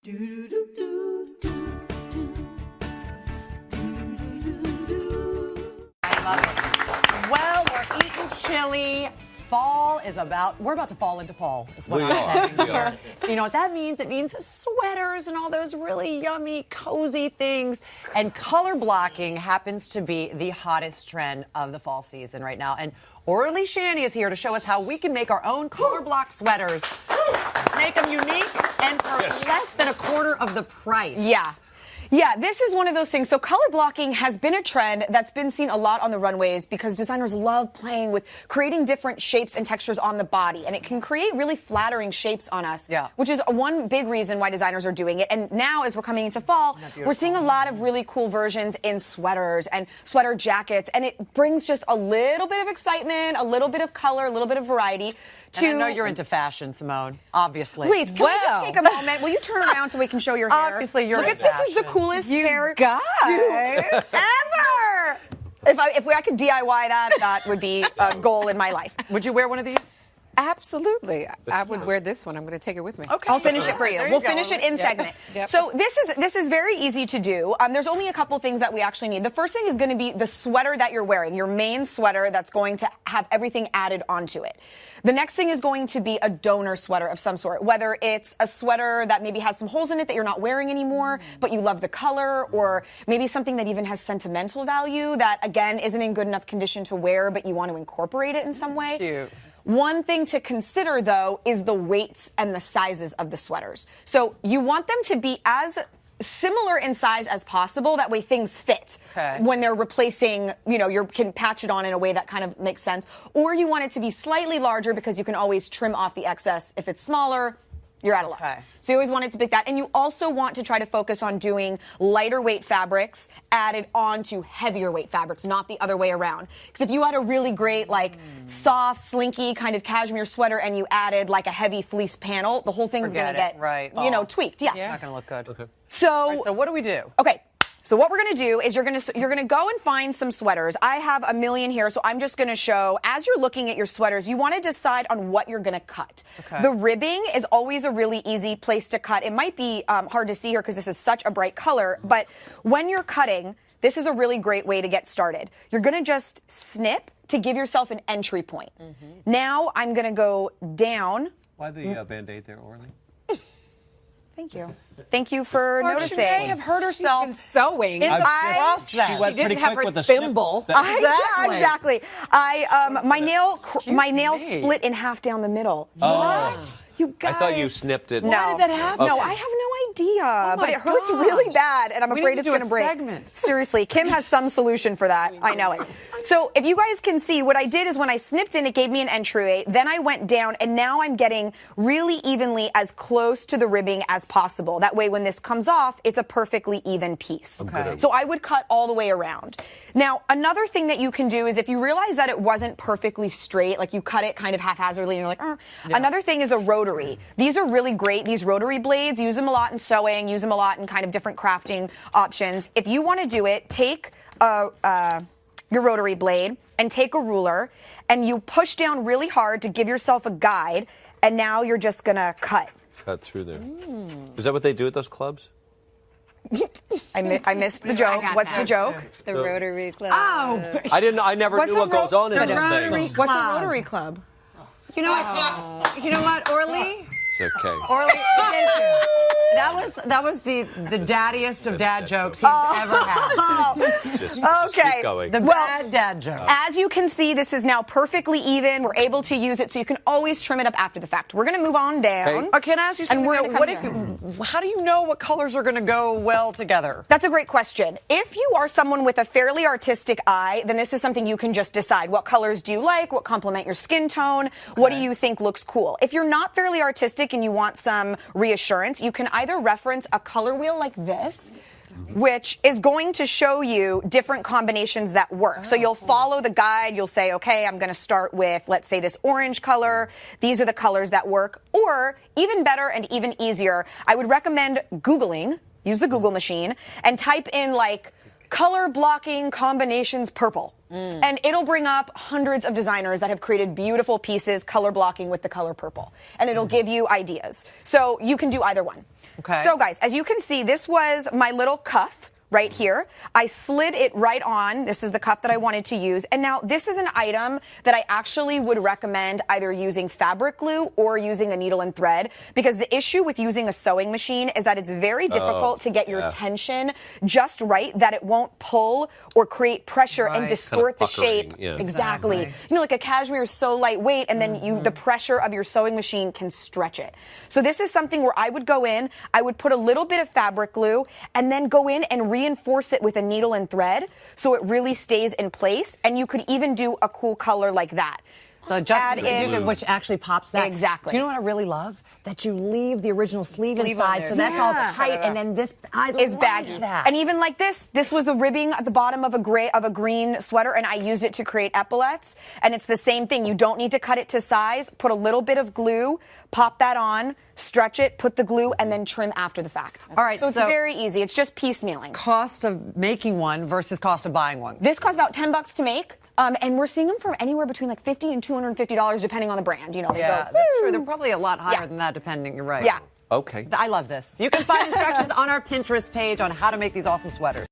I love it. Well, we're eating chili. We're about to fall into fall. Is what I'm saying here. You know what that means? It means sweaters and all those really yummy, cozy things. And color blocking happens to be the hottest trend of the fall season right now. And Orly Shanny is here to show us how we can make our own color block sweaters. Make them unique and for less than a quarter of the price. Yeah, this is one of those things. So color blocking has been a trend that's been seen a lot on the runways because designers love playing with creating different shapes and textures on the body. And it can create really flattering shapes on us, which is one big reason why designers are doing it. And now as we're coming into fall, we're seeing a lot of really cool versions in sweaters and sweater jackets. And it brings just a little bit of excitement, a little bit of color, a little bit of variety. And I know you're into fashion, Simone, obviously. Please, can we just take a moment? Will you turn around so we can show your hair? Obviously, you're into fashion. This is the coolest hair ever. If I could DIY that, that would be a goal in my life. Would you wear one of these? Absolutely. I would wear this one. I'm going to take it with me. Okay. I'll finish it for you. We'll finish it in segment. So this is very easy to do. There's only a couple things that we actually need. The first thing is going to be the sweater that you're wearing, your main sweater that's going to have everything added onto it. The next thing is going to be a donor sweater of some sort, whether it's a sweater that maybe has some holes in it that you're not wearing anymore, but you love the color, or maybe something that even has sentimental value that, again, isn't in good enough condition to wear, but you want to incorporate it in some way. Cute. One thing to consider, though, is the weights and the sizes of the sweaters. So you want them to be as similar in size as possible. That way things fit when they're replacing, you can patch it on in a way that kind of makes sense. Or you want it to be slightly larger because you can always trim off the excess. If it's smaller, you're out of luck. So you always want it to pick that. And you also want to try to focus on doing lighter weight fabrics added onto heavier weight fabrics, not the other way around. Because if you had a really great, soft, slinky kind of cashmere sweater and you added a heavy fleece panel, the whole thing's going to get, tweaked. It's not going to look good. So, so what do we do? Okay. So what we're going to do is you're going to go and find some sweaters. I have a million here, so I'm just going to show, as you're looking at your sweaters, you want to decide on what you're going to cut. The ribbing is always a really easy place to cut. It might be hard to see here because this is such a bright color, but when you're cutting, this is a really great way to get started. You're going to just snip to give yourself an entry point. Now I'm going to go down. Why the Band-Aid there, Orly? Thank you. Thank you for noticing. She may have hurt herself. She's been sewing. In the process. She didn't have her thimble. Exactly. My nail split in half down the middle. What? You guys. I thought you snipped it. No. Why did that happen? No, I have no idea. But it hurts really bad, and I'm afraid it's going to break. Seriously, Kim has some solution for that. I know it. So if you guys can see, what I did is when I snipped in, it gave me an entryway. Then I went down, and now I'm getting really evenly as close to the ribbing as possible. That way, when this comes off, it's a perfectly even piece. So I would cut all the way around. Now, another thing that you can do is if you realize that it wasn't perfectly straight, like you cut it kind of haphazardly and you're like, another thing is a rotary. These are really great. These rotary blades, use them a lot in sewing, use them a lot in kind of different crafting options. If you want to do it, take your rotary blade and take a ruler and you push down really hard to give yourself a guide, and now you're just going to cut. Cut through there. Is that what they do at those clubs? I missed the joke. What's the joke? The Rotary Club. Oh, I never knew what goes on in those things. What's a Rotary Club? You know what? You know what, Orly? It's okay. Orly, that was the daddiest of dad jokes he's ever had. Just keep going. The bad dad joke. As you can see, this is now perfectly even. We're able to use it, so you can always trim it up after the fact. We're going to move on down. Can I ask you something? How do you know what colors are going to go well together? That's a great question. If you are someone with a fairly artistic eye, then this is something you can just decide. What colors do you like? What complement your skin tone? What do you think looks cool? If you're not fairly artistic and you want some reassurance, you can either reference a color wheel like this, which is going to show you different combinations that work. So you'll follow the guide. You'll say, okay, I'm going to start with, let's say, this orange color. These are the colors that work. Or even better and even easier, I would recommend Googling, use the Google machine, and type in color blocking combinations purple. And it'll bring up hundreds of designers that have created beautiful pieces, color blocking with the color purple. And it'll give you ideas. So you can do either one. Okay. So guys, as you can see, this was my little cuff right here. I slid it right on. This is the cuff that I wanted to use. And now this is an item that I actually would recommend either using fabric glue or using a needle and thread, because the issue with using a sewing machine is that it's very difficult to get your tension just right, that it won't pull or create pressure and distort the shape. Yeah. Exactly. You know, like a cashmere is so lightweight, and then the pressure of your sewing machine can stretch it. So this is something where I would go in, I would put a little bit of fabric glue, and then go in and reinforce it with a needle and thread so it really stays in place. And you could even do a cool color like that. So just which actually pops that. Exactly. Do you know what I really love? That you leave the original sleeve on inside, there. so that's all tight, and then this is baggy. That. And even like this was the ribbing at the bottom of a green sweater, and I used it to create epaulets. And it's the same thing. You don't need to cut it to size. Put a little bit of glue, pop that on, stretch it, put the glue, and then trim after the fact. All right, so it's very easy. It's just piecemealing. Cost of making one versus cost of buying one. This costs about $10 to make. And we're seeing them from anywhere between like $50 and $250, depending on the brand. You know, Yeah, that's true. They're probably a lot higher than that, depending. You're right. Yeah. Okay. I love this. You can find instructions on our Pinterest page on how to make these awesome sweaters.